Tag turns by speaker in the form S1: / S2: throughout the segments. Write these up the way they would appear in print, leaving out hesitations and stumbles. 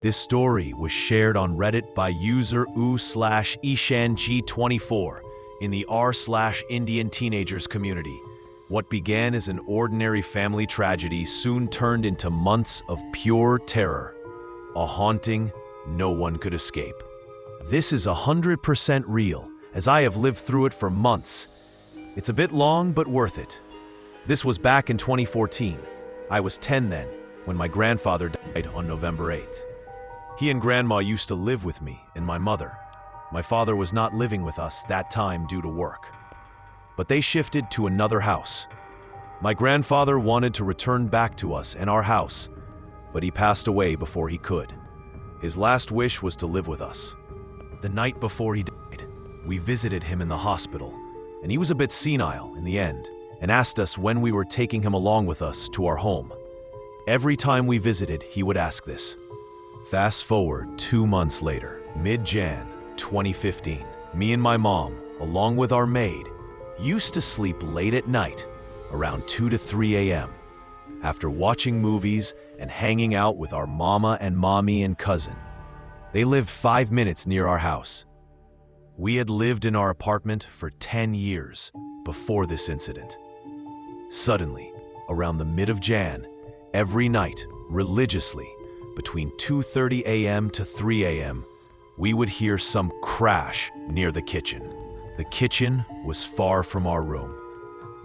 S1: This story was shared on Reddit by user u/ishanG24 in the r/Indian teenagers community. What began as an ordinary family tragedy soon turned into months of pure terror, a haunting no one could escape. This is 100% real, as I have lived through it for months. It's a bit long, but worth it. This was back in 2014. I was 10 then, when my grandfather died on November 8th. He and Grandma used to live with me and my mother. My father was not living with us that time due to work, but they shifted to another house. My grandfather wanted to return back to us and our house, but he passed away before he could. His last wish was to live with us. The night before he died, we visited him in the hospital, and he was a bit senile in the end, and asked us when we were taking him along with us to our home. Every time we visited, he would ask this. Fast forward 2 months later, mid-Jan 2015, me and my mom, along with our maid, used to sleep late at night, around 2 to 3 a.m., after watching movies and hanging out with our mama and mommy and cousin. They lived 5 minutes near our house. We had lived in our apartment for 10 years before this incident. Suddenly, around the mid of Jan, every night, religiously, between 2:30 a.m. to 3 a.m., we would hear some crash near the kitchen. The kitchen was far from our room.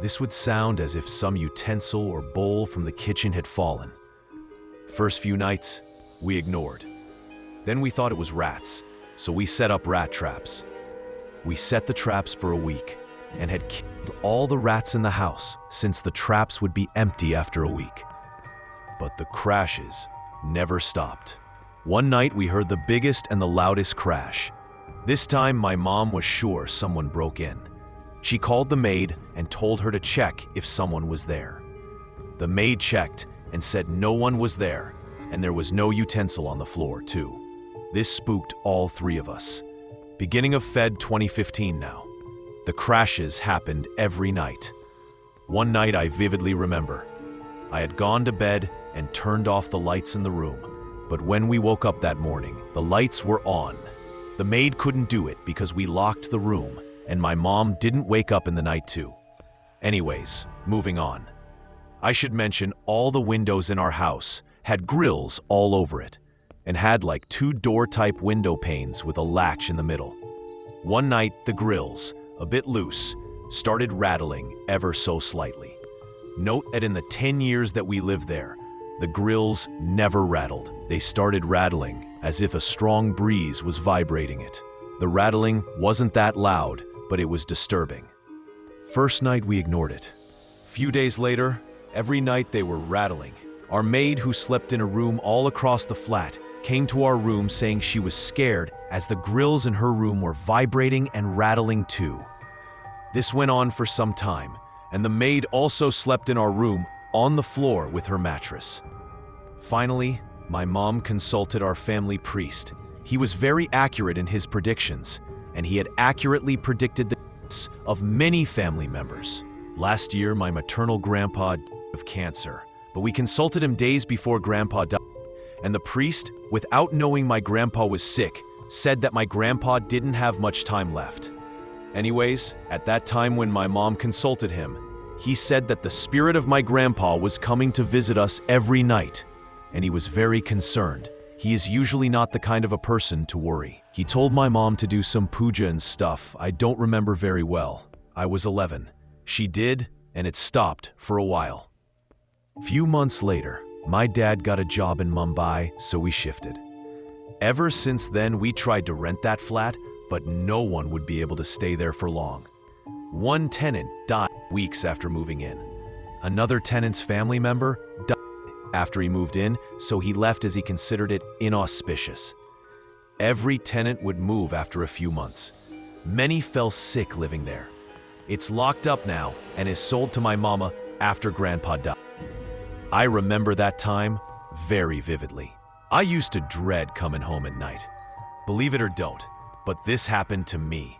S1: This would sound as if some utensil or bowl from the kitchen had fallen. First few nights, we ignored. Then we thought it was rats, so we set up rat traps. We set the traps for a week and had killed all the rats in the house since the traps would be empty after a week. But the crashes never stopped. One night we heard the biggest and the loudest crash. This time my mom was sure someone broke in. She called the maid and told her to check if someone was there. The maid checked and said no one was there, and there was no utensil on the floor too. This spooked all three of us. Beginning of Feb 2015 now. The crashes happened every night. One night I vividly remember. I had gone to bed and turned off the lights in the room, but when we woke up that morning, the lights were on. The maid couldn't do it because we locked the room, and my mom didn't wake up in the night too. Anyways, moving on. I should mention all the windows in our house had grills all over it, and had like 2 door-type window panes with a latch in the middle. One night, the grills, a bit loose, started rattling ever so slightly. Note that in the 10 years that we lived there, the grills never rattled. They started rattling as if a strong breeze was vibrating it. The rattling wasn't that loud, but it was disturbing. First night we ignored it. Few days later, every night they were rattling. Our maid, who slept in a room all across the flat, came to our room saying she was scared as the grills in her room were vibrating and rattling too. This went on for some time, and the maid also slept in our room on the floor with her mattress. Finally, my mom consulted our family priest. He was very accurate in his predictions, and he had accurately predicted the deaths of many family members. Last year, my maternal grandpa died of cancer, but we consulted him days before Grandpa died, and the priest, without knowing my grandpa was sick, said that my grandpa didn't have much time left. Anyways, at that time when my mom consulted him, he said that the spirit of my grandpa was coming to visit us every night, and he was very concerned. He is usually not the kind of a person to worry. He told my mom to do some puja and stuff I don't remember very well. I was 11. She did, and it stopped for a while. Few months later, my dad got a job in Mumbai, so we shifted. Ever since then, we tried to rent that flat, but no one would be able to stay there for long. One tenant died weeks after moving in. Another tenant's family member died after he moved in, so he left as he considered it inauspicious. Every tenant would move after a few months. Many fell sick living there. It's locked up now and is sold to my mama after Grandpa died. I remember that time very vividly. I used to dread coming home at night. Believe it or don't, but this happened to me.